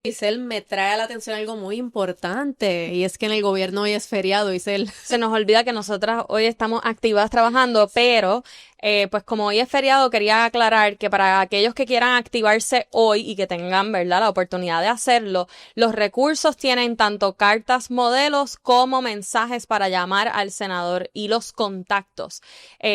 Isel, me trae a la atención algo muy importante y es que en el gobierno hoy es feriado, Isel. Se nos olvida que nosotras hoy estamos activadas trabajando, pero pues como hoy es feriado, quería aclarar que para aquellos que quieran activarse hoy y que tengan, ¿verdad?, la oportunidad de hacerlo, los recursos tienen tanto cartas modelos como mensajes para llamar al senador y los contactos.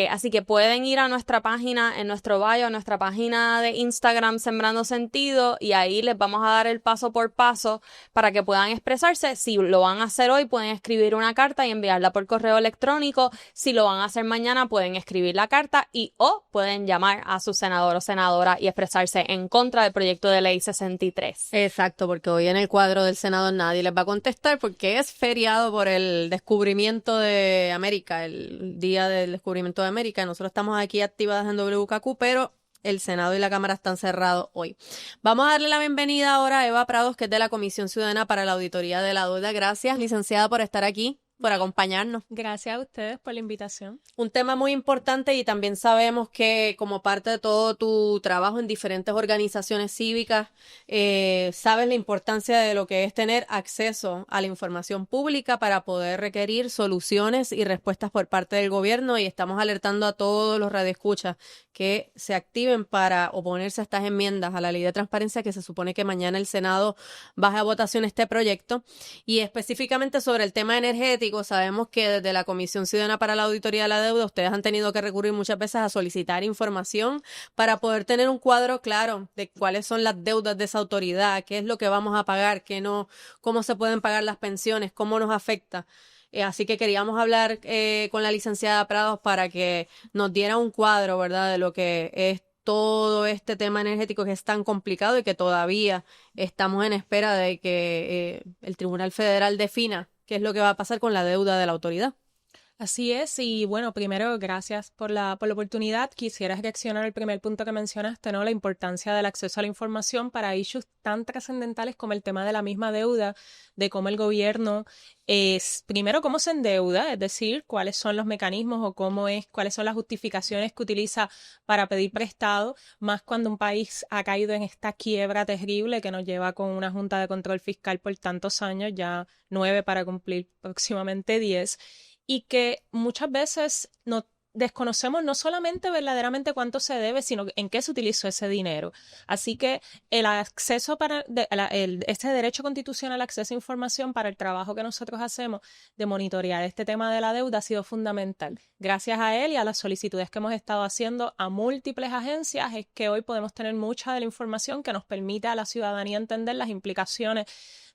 Así que pueden ir a nuestra página, en nuestro bio, a nuestra página de Instagram Sembrando Sentido, y ahí les vamos a dar el paso por paso para que puedan expresarse. Si lo van a hacer hoy, pueden escribir una carta y enviarla por correo electrónico. Si lo van a hacer mañana, pueden escribir la carta o pueden llamar a su senador o senadora y expresarse en contra del proyecto de ley 63. Exacto, porque hoy en el cuadro del Senado nadie les va a contestar porque es feriado por el descubrimiento de América, el día del descubrimiento de América. Nosotros estamos aquí activadas en WKQ, pero el Senado y la Cámara están cerrados hoy. Vamos a darle la bienvenida ahora a Eva Prados, que es de la Comisión Ciudadana para la Auditoría de la Deuda. Gracias, licenciada, por estar aquí, por acompañarnos. Gracias a ustedes por la invitación. Un tema muy importante, y también sabemos que como parte de todo tu trabajo en diferentes organizaciones cívicas, sabes la importancia de lo que es tener acceso a la información pública para poder requerir soluciones y respuestas por parte del gobierno, y estamos alertando a todos los radioescuchas que se activen para oponerse a estas enmiendas a la ley de transparencia, que se supone que mañana el Senado baje a votación este proyecto. Y específicamente sobre el tema energético, sabemos que desde la Comisión Ciudadana para la Auditoría de la Deuda ustedes han tenido que recurrir muchas veces a solicitar información para poder tener un cuadro claro de cuáles son las deudas de esa autoridad, qué es lo que vamos a pagar, qué no, cómo se pueden pagar las pensiones, cómo nos afecta. Así que queríamos hablar con la licenciada Prados para que nos diera un cuadro, ¿verdad?, de lo que es todo este tema energético, que es tan complicado y que todavía estamos en espera de que el Tribunal Federal defina qué es lo que va a pasar con la deuda de la autoridad. Así es, y bueno, primero, gracias por la oportunidad. Quisiera reaccionar al primer punto que mencionaste, ¿no? La importancia del acceso a la información para issues tan trascendentales como el tema de la misma deuda, de cómo el gobierno es, primero, cómo se endeuda, es decir, cuáles son los mecanismos o cuáles son las justificaciones que utiliza para pedir prestado, más cuando un país ha caído en esta quiebra terrible que nos lleva con una Junta de Control Fiscal por tantos años, ya 9 para cumplir próximamente 10, y que muchas veces no desconocemos no solamente verdaderamente cuánto se debe, sino en qué se utilizó ese dinero. Así que el acceso este derecho constitucional al acceso a información para el trabajo que nosotros hacemos de monitorear este tema de la deuda ha sido fundamental. Gracias a él y a las solicitudes que hemos estado haciendo a múltiples agencias es que hoy podemos tener mucha de la información que nos permite a la ciudadanía entender las implicaciones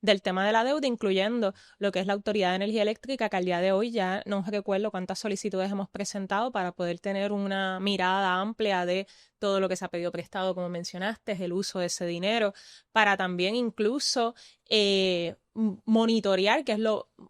del tema de la deuda, incluyendo lo que es la Autoridad de Energía Eléctrica, que al día de hoy ya no recuerdo cuántas solicitudes hemos presentado para poder tener una mirada amplia de todo lo que se ha pedido prestado, como mencionaste, el uso de ese dinero, para también incluso monitorear, que es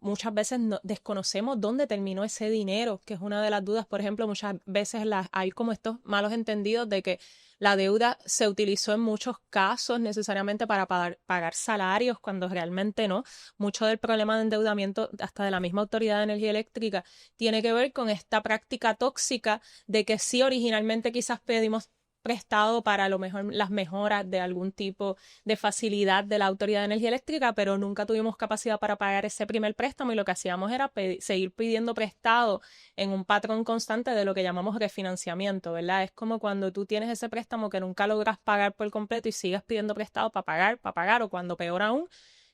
muchas veces desconocemos dónde terminó ese dinero, que es una de las dudas. Por ejemplo, muchas veces hay como estos malos entendidos de que la deuda se utilizó en muchos casos necesariamente para pagar salarios, cuando realmente no. Mucho del problema de endeudamiento, hasta de la misma Autoridad de Energía Eléctrica, tiene que ver con esta práctica tóxica de que sí, originalmente quizás pedimos prestado para a lo mejor las mejoras de algún tipo de facilidad de la Autoridad de Energía Eléctrica, pero nunca tuvimos capacidad para pagar ese primer préstamo, y lo que hacíamos era seguir pidiendo prestado en un patrón constante de lo que llamamos refinanciamiento, ¿verdad? Es como cuando tú tienes ese préstamo que nunca logras pagar por completo y sigues pidiendo prestado para pagar, o cuando peor aún,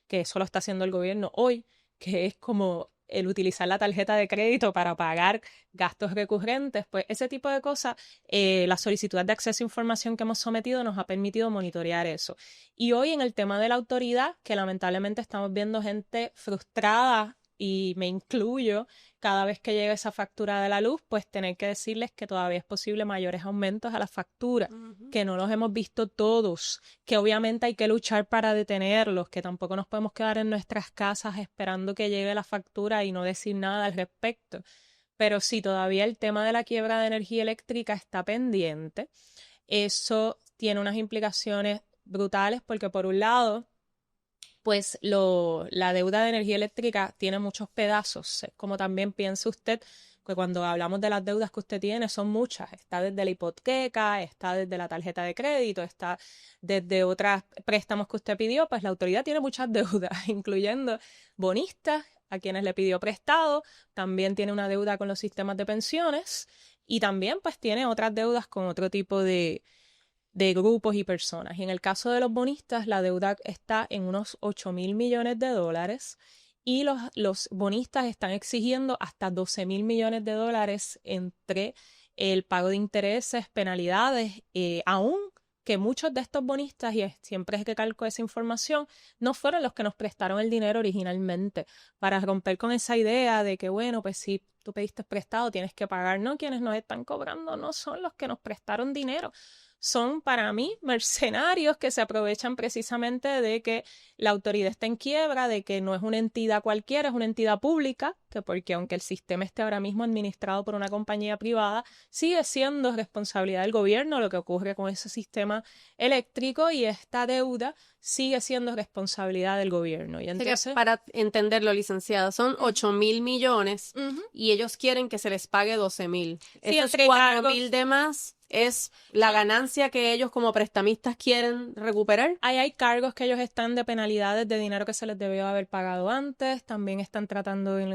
que eso lo está haciendo el gobierno hoy, que es como el utilizar la tarjeta de crédito para pagar gastos recurrentes. Pues ese tipo de cosas, la solicitud de acceso a información que hemos sometido nos ha permitido monitorear eso. Y hoy en el tema de la autoridad, que lamentablemente estamos viendo gente frustrada, y me incluyo, cada vez que llega esa factura de la luz, pues tener que decirles que todavía es posible mayores aumentos a la factura, que no los hemos visto todos, que obviamente hay que luchar para detenerlos, que tampoco nos podemos quedar en nuestras casas esperando que llegue la factura y no decir nada al respecto. Pero sí, todavía el tema de la quiebra de energía eléctrica está pendiente. Eso tiene unas implicaciones brutales porque, por un lado, pues la deuda de energía eléctrica tiene muchos pedazos. Como también piensa usted, que cuando hablamos de las deudas que usted tiene son muchas. Está desde la hipoteca, está desde la tarjeta de crédito, está desde otros préstamos que usted pidió, pues la autoridad tiene muchas deudas, incluyendo bonistas a quienes le pidió prestado, también tiene una deuda con los sistemas de pensiones y también pues tiene otras deudas con otro tipo de grupos y personas. Y en el caso de los bonistas, la deuda está en unos 8.000 millones de dólares y los bonistas están exigiendo hasta 12.000 millones de dólares entre el pago de intereses, penalidades, aún que muchos de estos bonistas, y siempre es que calco esa información, no fueron los que nos prestaron el dinero originalmente, para romper con esa idea de que, bueno, pues si tú pediste prestado tienes que pagar. No, quienes nos están cobrando no son los que nos prestaron dinero. Son para mí mercenarios que se aprovechan precisamente de que la autoridad está en quiebra, de que no es una entidad cualquiera, es una entidad pública, que porque aunque el sistema esté ahora mismo administrado por una compañía privada, sigue siendo responsabilidad del gobierno lo que ocurre con ese sistema eléctrico y esta deuda sigue siendo responsabilidad del gobierno. Y entonces, para entenderlo, licenciada, son 8.000 millones y ellos quieren que se les pague 12.000. Sí, Esos 4.000 de más es la ganancia que ellos como prestamistas quieren recuperar. Ahí hay cargos que ellos están de penalidades de dinero que se les debió haber pagado antes. También están tratando en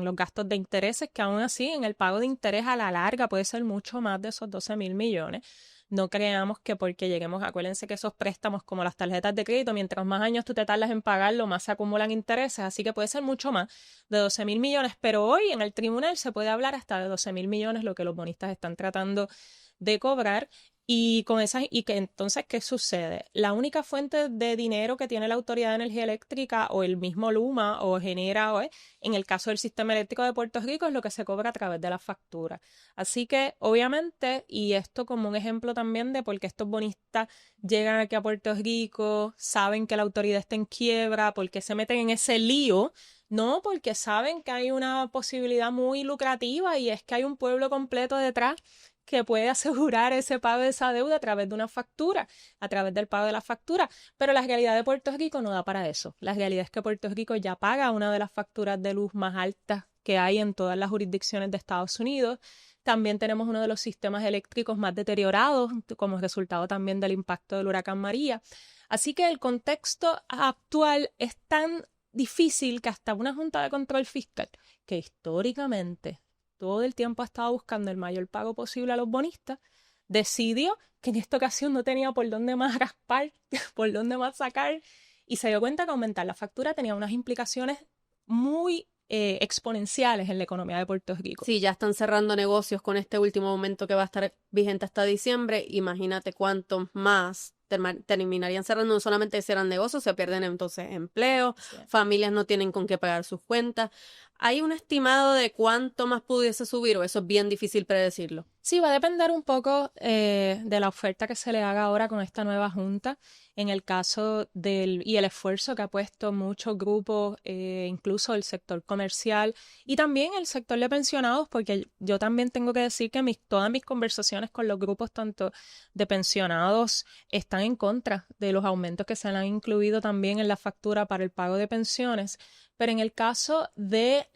los gastos de intereses, que aún así en el pago de interés a la larga puede ser mucho más de esos 12.000 millones. No creamos que porque lleguemos, acuérdense que esos préstamos como las tarjetas de crédito, mientras más años tú te tardas en pagarlo, más se acumulan intereses, así que puede ser mucho más de 12.000 millones, pero hoy en el tribunal se puede hablar hasta de 12.000 millones, lo que los bonistas están tratando de cobrar. Y con esas, y que entonces, ¿qué sucede? La única fuente de dinero que tiene la Autoridad de Energía Eléctrica o el mismo Luma o Genera, en el caso del sistema eléctrico de Puerto Rico, es lo que se cobra a través de la factura. Así que, obviamente, y esto como un ejemplo también de por qué estos bonistas llegan aquí a Puerto Rico, saben que la autoridad está en quiebra, por qué se meten en ese lío. No, porque saben que hay una posibilidad muy lucrativa y es que hay un pueblo completo detrás que puede asegurar ese pago de esa deuda a través de una factura, a través del pago de la factura. Pero la realidad de Puerto Rico no da para eso. La realidad es que Puerto Rico ya paga una de las facturas de luz más altas que hay en todas las jurisdicciones de Estados Unidos. También tenemos uno de los sistemas eléctricos más deteriorados como resultado también del impacto del huracán María. Así que el contexto actual es tan difícil que hasta una Junta de Control Fiscal, que históricamente todo el tiempo ha estado buscando el mayor pago posible a los bonistas, decidió que en esta ocasión no tenía por dónde más raspar, por dónde más sacar, y se dio cuenta que aumentar la factura tenía unas implicaciones muy exponenciales en la economía de Puerto Rico. Sí, ya están cerrando negocios con este último momento que va a estar vigente hasta diciembre. Imagínate cuántos más terminarían cerrando. No solamente cierran negocios, se pierden entonces empleos, familias no tienen con qué pagar sus cuentas. ¿Hay un estimado de cuánto más pudiese subir o eso es bien difícil predecirlo? Sí, va a depender un poco de la oferta que se le haga ahora con esta nueva junta. En el caso y el esfuerzo que ha puesto muchos grupos, incluso el sector comercial y también el sector de pensionados, porque yo también tengo que decir que todas mis conversaciones con los grupos, tanto de pensionados, están en contra de los aumentos que se le han incluido también en la factura para el pago de pensiones. Pero en el caso de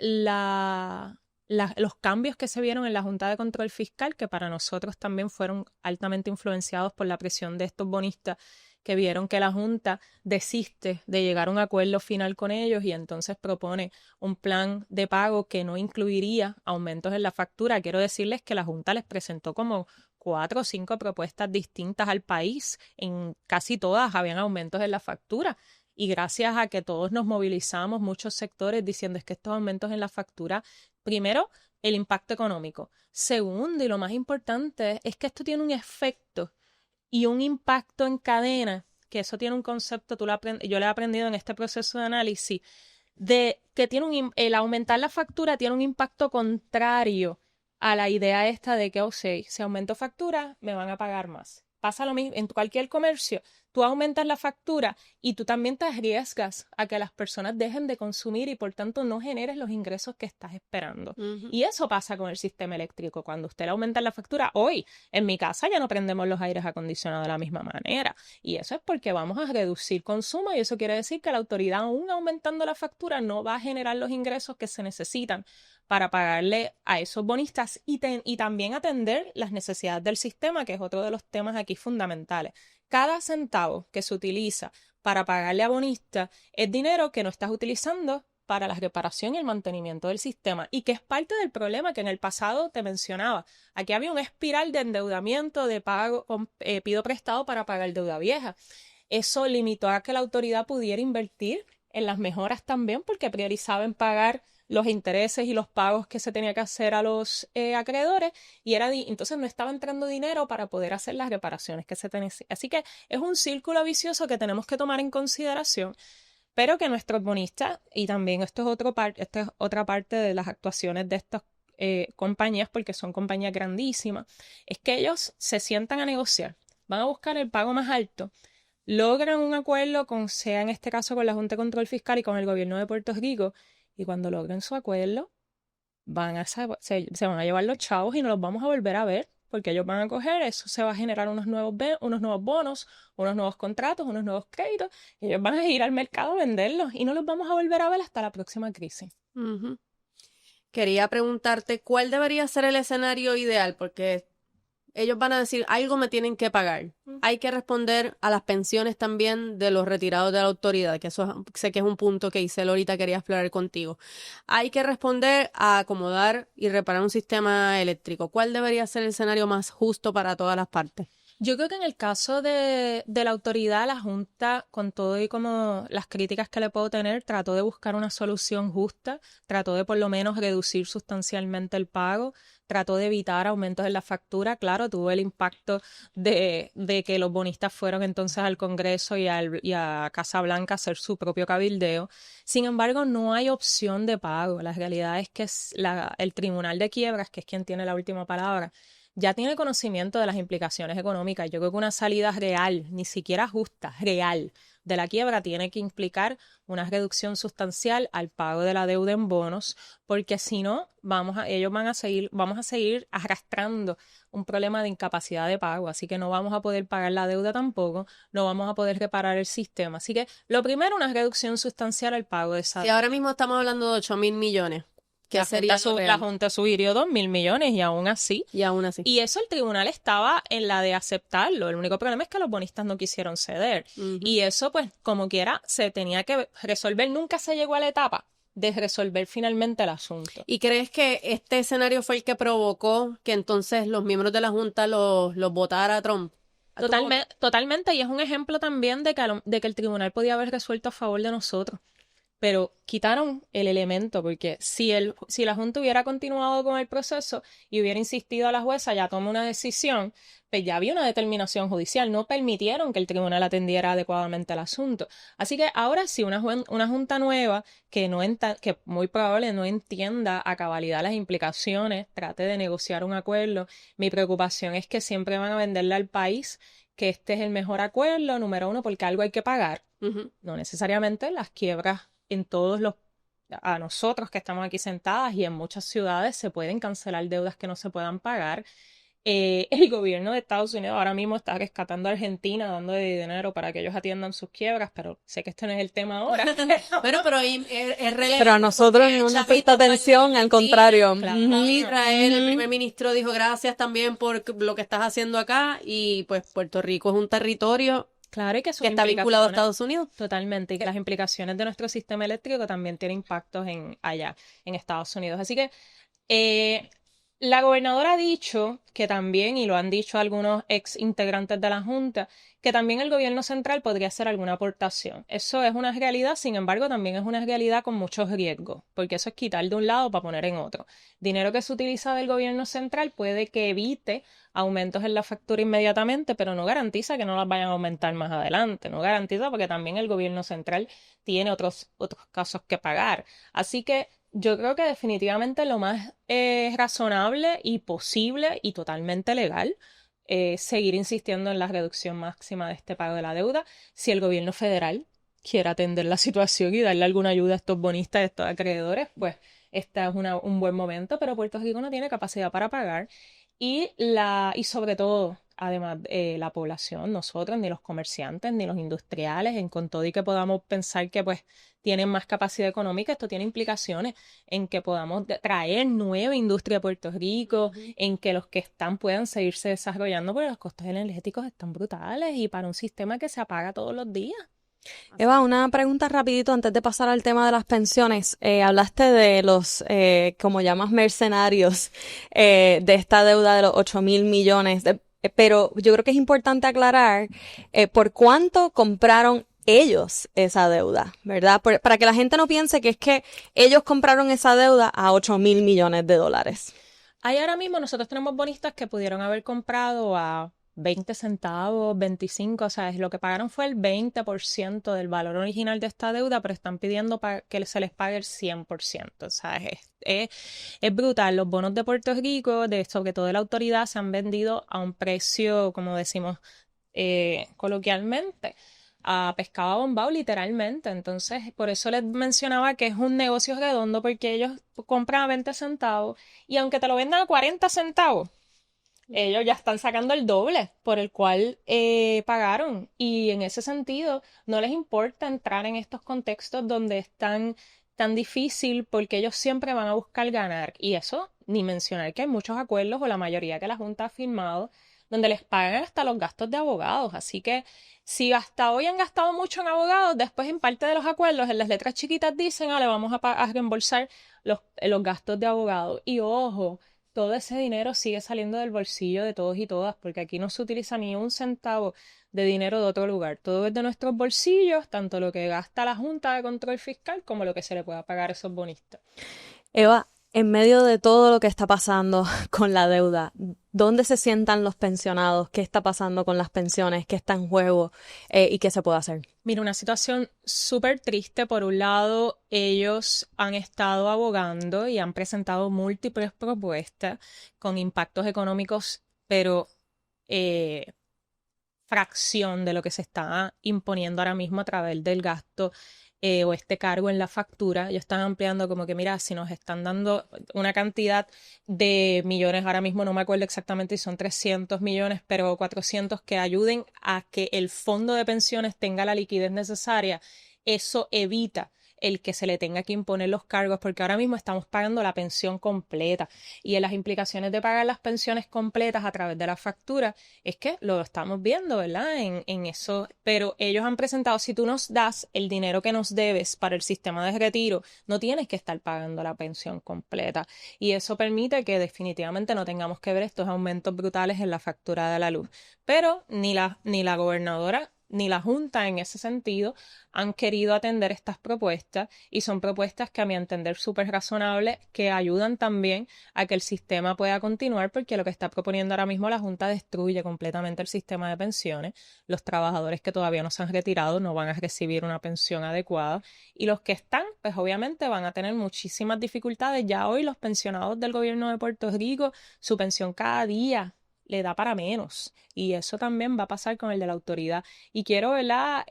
los cambios que se vieron en la Junta de Control Fiscal, que para nosotros también fueron altamente influenciados por la presión de estos bonistas, que vieron que la Junta desiste de llegar a un acuerdo final con ellos y entonces propone un plan de pago que no incluiría aumentos en la factura. Quiero decirles que la Junta les presentó como 4 o 5 propuestas distintas al país. En casi todas habían aumentos en la factura. Y gracias a que todos nos movilizamos, muchos sectores diciendo es que estos aumentos en la factura, primero, el impacto económico. Segundo, y lo más importante, es que esto tiene un efecto y un impacto en cadena, que eso tiene un concepto, yo lo he aprendido en este proceso de análisis, de que el aumentar la factura tiene un impacto contrario a la idea esta de que, si aumento factura, me van a pagar más. Pasa lo mismo en cualquier comercio. tú aumentas la factura y tú también te arriesgas a que las personas dejen de consumir y por tanto no generes los ingresos que estás esperando. Y eso pasa con el sistema eléctrico. Cuando usted le aumenta la factura, hoy en mi casa ya no prendemos los aires acondicionados de la misma manera. Y eso es porque vamos a reducir consumo y eso quiere decir que la autoridad, aún aumentando la factura, no va a generar los ingresos que se necesitan para pagarle a esos bonistas y también atender las necesidades del sistema, que es otro de los temas aquí fundamentales. Cada centavo que se utiliza para pagarle a bonistas es dinero que no estás utilizando para la reparación y el mantenimiento del sistema y que es parte del problema que en el pasado te mencionaba. Aquí había una espiral de endeudamiento, de pago, pido prestado para pagar deuda vieja. Eso limitó a que la autoridad pudiera invertir en las mejoras también porque priorizaba en pagar los intereses y los pagos que se tenía que hacer a los acreedores y entonces no estaba entrando dinero para poder hacer las reparaciones que se tenían. Así que es un círculo vicioso que tenemos que tomar en consideración, pero que nuestros bonistas, y también esto es otra parte de las actuaciones de estas compañías, porque son compañías grandísimas, es que ellos se sientan a negociar, van a buscar el pago más alto, logran un acuerdo sea en este caso con la Junta de Control Fiscal y con el gobierno de Puerto Rico, y cuando logren su acuerdo, se van a llevar los chavos y no los vamos a volver a ver, porque ellos van a coger, eso se va a generar unos nuevos bonos, unos nuevos contratos, unos nuevos créditos, y ellos van a ir al mercado a venderlos y no los vamos a volver a ver hasta la próxima crisis. Quería preguntarte, ¿cuál debería ser el escenario ideal? Porque ellos van a decir, algo me tienen que pagar. Hay que responder a las pensiones también de los retirados de la autoridad, que eso sé que es un punto que Isel ahorita quería explorar contigo. Hay que responder a acomodar y reparar un sistema eléctrico. ¿Cuál debería ser el escenario más justo para todas las partes? Yo creo que en el caso de la autoridad, la Junta, con todo y como las críticas que le puedo tener, trató de buscar una solución justa, trató de por lo menos reducir sustancialmente el pago, trató de evitar aumentos en la factura. Claro, tuvo el impacto de que los bonistas fueron entonces al Congreso y a Casa Blanca a hacer su propio cabildeo. Sin embargo, no hay opción de pago. La realidad es que el Tribunal de Quiebras, que es quien tiene la última palabra, ya tiene conocimiento de las implicaciones económicas. Yo creo que una salida real, ni siquiera justa, real, de la quiebra tiene que implicar una reducción sustancial al pago de la deuda en bonos, porque si no, vamos a seguir arrastrando un problema de incapacidad de pago, así que no vamos a poder pagar la deuda tampoco, no vamos a poder reparar el sistema. Así que lo primero, una reducción sustancial al pago de esa deuda. Y ahora mismo estamos hablando de 8,000 millones. La Junta sugirió 2,000 millones y aún así. Y eso el tribunal estaba en la de aceptarlo. El único problema es que los bonistas no quisieron ceder. Y eso, pues, como quiera, se tenía que resolver. Nunca se llegó a la etapa de resolver finalmente el asunto. ¿Y crees que este escenario fue el que provocó que entonces los miembros de la Junta los votara a Trump? Totalmente. Y es un ejemplo también de que el tribunal podía haber resuelto a favor de nosotros. Pero quitaron el elemento, porque si la Junta hubiera continuado con el proceso y hubiera insistido a la jueza, ya toma una decisión, pues ya había una determinación judicial, no permitieron que el tribunal atendiera adecuadamente el asunto. Así que ahora sí, una Junta nueva que muy probable no entienda a cabalidad las implicaciones, trate de negociar un acuerdo. Mi preocupación es que siempre van a venderle al país que este es el mejor acuerdo, número uno, porque algo hay que pagar. No necesariamente las quiebras a nosotros que estamos aquí sentadas y en muchas ciudades se pueden cancelar deudas que no se puedan pagar. El gobierno de Estados Unidos ahora mismo está rescatando a Argentina, dando dinero para que ellos atiendan sus quiebras, pero sé que este no es el tema ahora. Bueno, pero es relevante. Pero a nosotros no nos presta atención, al contrario. Claro. Israel, el primer ministro dijo gracias también por lo que estás haciendo acá y pues Puerto Rico es un territorio claro, y que está vinculado a Estados Unidos. Totalmente, y que las implicaciones de nuestro sistema eléctrico también tienen impactos allá, en Estados Unidos. Así que la gobernadora ha dicho que también, y lo han dicho algunos ex integrantes de la Junta, que también el gobierno central podría hacer alguna aportación. Eso es una realidad, sin embargo, también es una realidad con muchos riesgos, porque eso es quitar de un lado para poner en otro. Dinero que se utiliza del gobierno central puede que evite aumentos en la factura inmediatamente, pero no garantiza que no las vayan a aumentar más adelante. No garantiza porque también el gobierno central tiene otros casos que pagar. Así que yo creo que definitivamente lo más razonable y posible y totalmente legal seguir insistiendo en la reducción máxima de este pago de la deuda. Si el gobierno federal quiere atender la situación y darle alguna ayuda a estos bonistas, a estos acreedores, pues este es un buen momento, pero Puerto Rico no tiene capacidad para pagar y sobre todo, además, la población, nosotros, ni los comerciantes, ni los industriales, con todo y que podamos pensar que pues tienen más capacidad económica, esto tiene implicaciones en que podamos traer nueva industria a Puerto Rico, en que los que están puedan seguirse desarrollando, porque los costos energéticos están brutales y para un sistema que se apaga todos los días. Eva, una pregunta rapidito antes de pasar al tema de las pensiones. Hablaste de los, como llamas, mercenarios de esta deuda de los 8,000 millones, pero yo creo que es importante aclarar por cuánto compraron ellos esa deuda, ¿verdad? Para que la gente no piense que es que ellos compraron esa deuda a 8,000 millones de dólares. Ahí ahora mismo nosotros tenemos bonistas que pudieron haber comprado a 20 centavos, 25, o sea, lo que pagaron fue el 20% del valor original de esta deuda, pero están pidiendo que se les pague el 100%, o sea, es brutal. Los bonos de Puerto Rico, sobre todo de la autoridad, se han vendido a un precio, como decimos coloquialmente, a pescado bombado literalmente. Entonces, por eso les mencionaba que es un negocio redondo, porque ellos compran a 20 centavos y aunque te lo vendan a 40 centavos, ellos ya están sacando el doble por el cual pagaron. Y en ese sentido, no les importa entrar en estos contextos donde es tan difícil, porque ellos siempre van a buscar ganar. Y eso, ni mencionar que hay muchos acuerdos, o la mayoría que la Junta ha firmado, donde les pagan hasta los gastos de abogados. Así que si hasta hoy han gastado mucho en abogados, después en parte de los acuerdos, en las letras chiquitas dicen, le vamos a reembolsar los gastos de abogados. Y ojo, todo ese dinero sigue saliendo del bolsillo de todos y todas, porque aquí no se utiliza ni un centavo de dinero de otro lugar. Todo es de nuestros bolsillos, tanto lo que gasta la Junta de Control Fiscal como lo que se le pueda pagar a esos bonistas. Eva, en medio de todo lo que está pasando con la deuda, ¿dónde se sientan los pensionados? ¿Qué está pasando con las pensiones? ¿Qué está en juego? ¿Y qué se puede hacer? Mira, una situación súper triste. Por un lado, ellos han estado abogando y han presentado múltiples propuestas con impactos económicos, pero fracción de lo que se está imponiendo ahora mismo a través del gasto o este cargo en la factura. Ellos están ampliando como que, mira, si nos están dando una cantidad de millones, ahora mismo no me acuerdo exactamente si son 300 millones, pero 400 que ayuden a que el fondo de pensiones tenga la liquidez necesaria, eso evita el que se le tenga que imponer los cargos, porque ahora mismo estamos pagando la pensión completa y en las implicaciones de pagar las pensiones completas a través de la factura es que lo estamos viendo, ¿verdad? En eso, pero ellos han presentado, si tú nos das el dinero que nos debes para el sistema de retiro, no tienes que estar pagando la pensión completa y eso permite que definitivamente no tengamos que ver estos aumentos brutales en la factura de la luz, pero ni la gobernadora ni la Junta en ese sentido han querido atender estas propuestas y son propuestas que a mi entender súper razonables que ayudan también a que el sistema pueda continuar, porque lo que está proponiendo ahora mismo la Junta destruye completamente el sistema de pensiones. Los trabajadores que todavía no se han retirado no van a recibir una pensión adecuada y los que están pues obviamente van a tener muchísimas dificultades. Ya hoy los pensionados del gobierno de Puerto Rico, su pensión cada día le da para menos y eso también va a pasar con el de la autoridad. Y quiero, ¿verdad?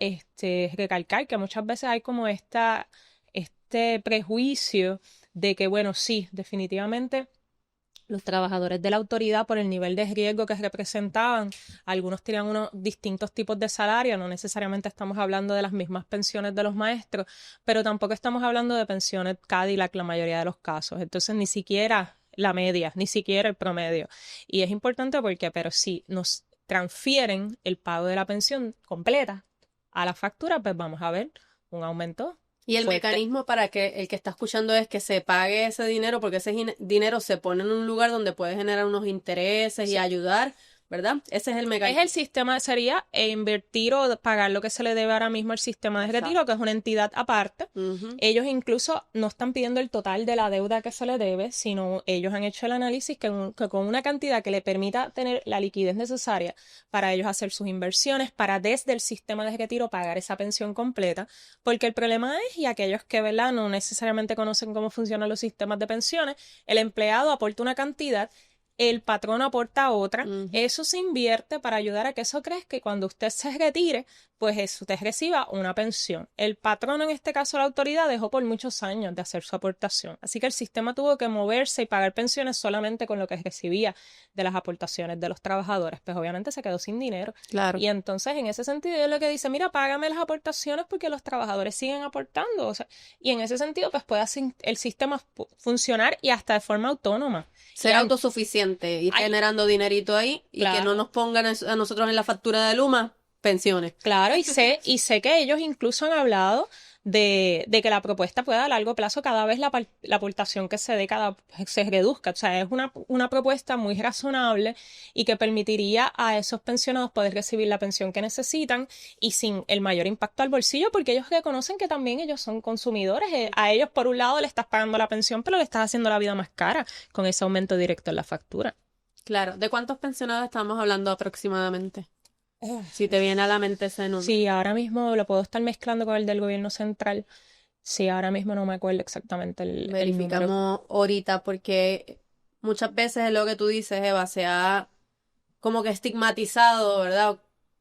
Recalcar que muchas veces hay como este prejuicio de que, bueno, sí, definitivamente los trabajadores de la autoridad, por el nivel de riesgo que representaban, algunos tenían unos distintos tipos de salario, no necesariamente estamos hablando de las mismas pensiones de los maestros, pero tampoco estamos hablando de pensiones Cadillac la mayoría de los casos. Entonces, ni siquiera la media, ni siquiera el promedio. Y es importante porque, pero si nos transfieren el pago de la pensión completa a la factura, pues vamos a ver un aumento. Y el mecanismo para que el que está escuchando es que se pague ese dinero, porque ese dinero se pone en un lugar donde puede generar unos intereses y ayudar, ¿verdad? Ese es el mecanismo. Es el sistema, sería invertir o pagar lo que se le debe ahora mismo al sistema de retiro, que es una entidad aparte. Ellos incluso no están pidiendo el total de la deuda que se le debe, sino ellos han hecho el análisis que con una cantidad que le permita tener la liquidez necesaria para ellos hacer sus inversiones, para desde el sistema de retiro pagar esa pensión completa, porque el problema es, y aquellos que, ¿verdad?, no necesariamente conocen cómo funcionan los sistemas de pensiones, el empleado aporta una cantidad el patrón aporta otra, Ujú. eso se invierte para ayudar a que eso crezca y cuando usted se retire, pues usted reciba una pensión. El patrón, en este caso la autoridad, dejó por muchos años de hacer su aportación, así que el sistema tuvo que moverse y pagar pensiones solamente con lo que recibía de las aportaciones de los trabajadores, pues obviamente se quedó sin dinero. Claro. Y entonces en ese sentido es lo que dice, mira, págame las aportaciones porque los trabajadores siguen aportando, o sea, y en ese sentido pues puede el sistema funcionar y hasta de forma autónoma. Ser Y autosuficiente, ir Ay, generando dinerito ahí y que claro. no nos pongan a nosotros en la factura de Luma pensiones. Claro, y sé que ellos incluso han hablado de que la propuesta pueda a largo plazo cada vez la aportación que se dé se reduzca. O sea, es una propuesta muy razonable y que permitiría a esos pensionados poder recibir la pensión que necesitan y sin el mayor impacto al bolsillo, porque ellos reconocen que también ellos son consumidores. A ellos, por un lado, le estás pagando la pensión, pero le estás haciendo la vida más cara con ese aumento directo en la factura. Claro. ¿De cuántos pensionados estamos hablando aproximadamente? Si te viene a la mente ese número. Sí, ahora mismo lo puedo estar mezclando con el del gobierno central. Sí, ahora mismo no me acuerdo exactamente el número. Verificamos ahorita porque muchas veces es lo que tú dices, Eva, se ha como que estigmatizado, ¿verdad?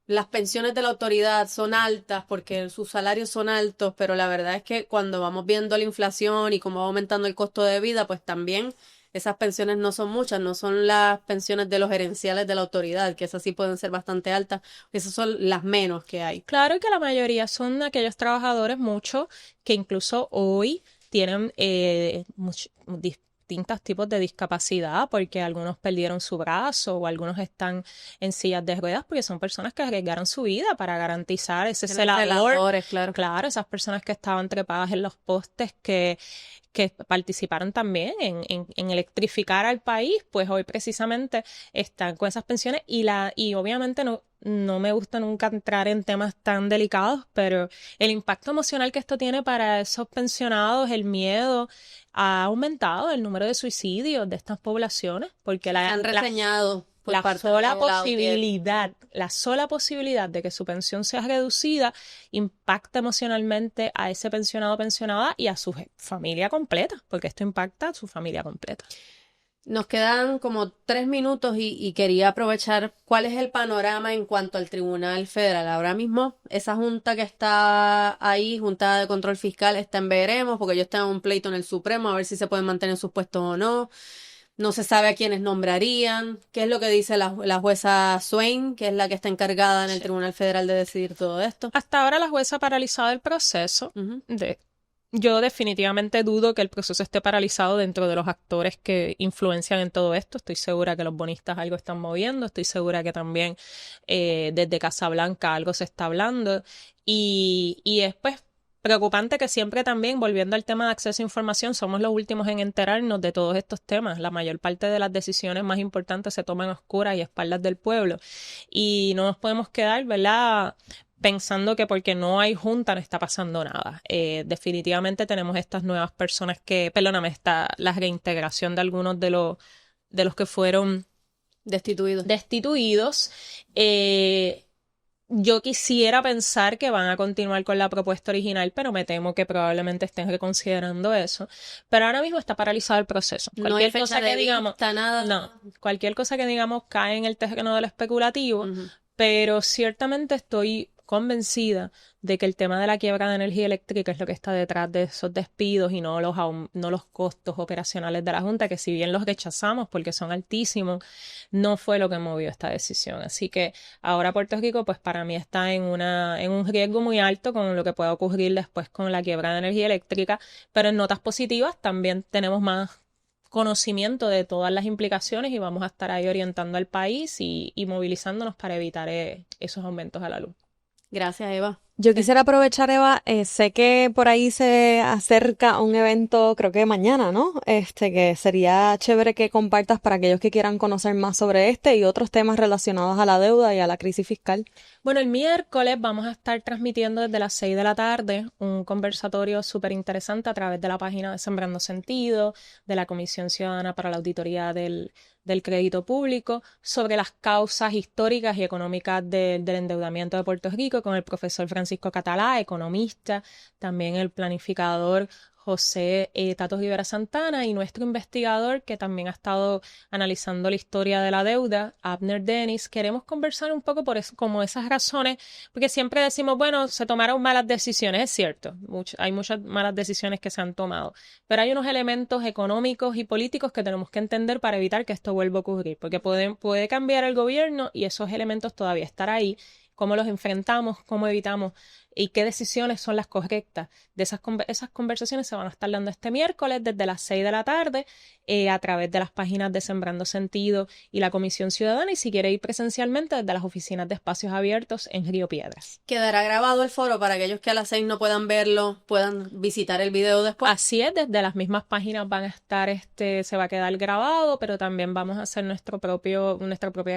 Las pensiones de la autoridad son altas porque sus salarios son altos, pero la verdad es que cuando vamos viendo la inflación y cómo va aumentando el costo de vida, pues también esas pensiones no son muchas, no son las pensiones de los gerenciales de la autoridad, que esas sí pueden ser bastante altas, esas son las menos que hay. Claro que la mayoría son aquellos trabajadores, muchos, que incluso hoy tienen distintos tipos de discapacidad, porque algunos perdieron su brazo o algunos están en sillas de ruedas, porque son personas que arriesgaron su vida para garantizar ese celador. Celadores, claro. Claro, esas personas que estaban trepadas en los postes, que participaron también en electrificar al país, pues hoy precisamente están con esas pensiones y obviamente no me gusta nunca entrar en temas tan delicados, pero el impacto emocional que esto tiene para esos pensionados, el miedo, ha aumentado el número de suicidios de estas poblaciones, porque Han reseñado por la parte sola de la posibilidad de que su pensión sea reducida impacta emocionalmente a ese pensionado o pensionada y a su familia completa, porque esto impacta a su familia completa. Nos quedan como 3 minutos y quería aprovechar cuál es el panorama en cuanto al Tribunal Federal. Ahora mismo, esa junta que está ahí, Junta de Control Fiscal, está en veremos, porque ellos están en un pleito en el Supremo, a ver si se pueden mantener sus puestos o no. No se sabe a quiénes nombrarían. ¿Qué es lo que dice la jueza Swain, que es la que está encargada en el Tribunal Federal de decidir todo esto? Hasta ahora la jueza ha paralizado el proceso. Ujú. Yo definitivamente dudo que el proceso esté paralizado dentro de los actores que influencian en todo esto. Estoy segura que los bonistas algo están moviendo. Estoy segura que también desde Casablanca algo se está hablando. Y es pues preocupante que siempre también, volviendo al tema de acceso a información, somos los últimos en enterarnos de todos estos temas. La mayor parte de las decisiones más importantes se toman a oscuras y a espaldas del pueblo. Y no nos podemos quedar, ¿verdad?, pensando que porque no hay junta no está pasando nada. Definitivamente tenemos estas nuevas personas la reintegración de algunos de los que fueron destituidos. Yo quisiera pensar que van a continuar con la propuesta original, pero me temo que probablemente estén reconsiderando eso. Pero ahora mismo está paralizado el proceso. No hay fecha de vista, nada. No, cualquier cosa que digamos cae en el terreno del especulativo, pero ciertamente estoy convencida de que el tema de la quiebra de energía eléctrica es lo que está detrás de esos despidos y no los costos operacionales de la Junta, que si bien los rechazamos porque son altísimos, no fue lo que movió esta decisión. Así que ahora Puerto Rico, pues para mí está en un riesgo muy alto con lo que pueda ocurrir después con la quiebra de energía eléctrica, pero en notas positivas también tenemos más conocimiento de todas las implicaciones y vamos a estar ahí orientando al país y movilizándonos para evitar esos aumentos a la luz. Gracias, Eva. Yo quisiera aprovechar, Eva, sé que por ahí se acerca un evento, creo que mañana, ¿no? Que sería chévere que compartas para aquellos que quieran conocer más sobre este y otros temas relacionados a la deuda y a la crisis fiscal. Bueno, el miércoles vamos a estar transmitiendo desde las 6 de la tarde un conversatorio súper interesante a través de la página de Sembrando Sentido, de la Comisión Ciudadana para la Auditoría del Crédito Público, sobre las causas históricas y económicas del endeudamiento de Puerto Rico con el profesor Francisco Francisco Catalá, economista, también el planificador José Tato Rivera Santana y nuestro investigador que también ha estado analizando la historia de la deuda, Abner Dennis. Queremos conversar un poco por eso, como esas razones, porque siempre decimos, bueno, se tomaron malas decisiones, es cierto, hay muchas malas decisiones que se han tomado, pero hay unos elementos económicos y políticos que tenemos que entender para evitar que esto vuelva a ocurrir, porque puede cambiar el gobierno y esos elementos todavía estar ahí. Cómo los enfrentamos, cómo evitamos y qué decisiones son las correctas. Esas conversaciones se van a estar dando este miércoles desde las 6 de la tarde a través de las páginas de Sembrando Sentido y la Comisión Ciudadana y si quiere ir presencialmente desde las oficinas de Espacios Abiertos en Río Piedras. ¿Quedará grabado el foro para aquellos que a las 6 no puedan verlo, puedan visitar el video después? Así es, desde las mismas páginas van a estar, se va a quedar grabado, pero también vamos a hacer nuestra propia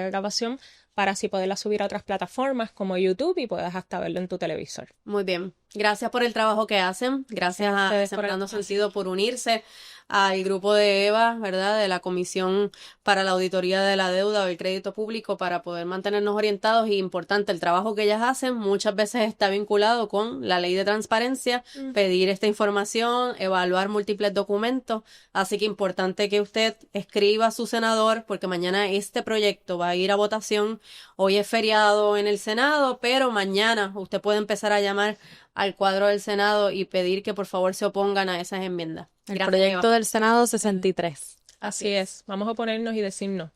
grabación para así poderla subir a otras plataformas como YouTube y puedas hasta verlo en tu televisor. Muy bien. Gracias por el trabajo que hacen. Gracias a Sembrando Sentido por unirse al grupo de EVA, ¿verdad? De la Comisión para la Auditoría de la Deuda o el Crédito Público para poder mantenernos orientados. Y importante, el trabajo que ellas hacen muchas veces está vinculado con la ley de transparencia, pedir esta información, evaluar múltiples documentos. Así que importante que usted escriba a su senador porque mañana este proyecto va a ir a votación. Hoy es feriado en el Senado, pero mañana usted puede empezar a llamar al cuadro del Senado y pedir que por favor se opongan a esas enmiendas. El proyecto del Senado 63. Así es. Vamos a oponernos y decir no.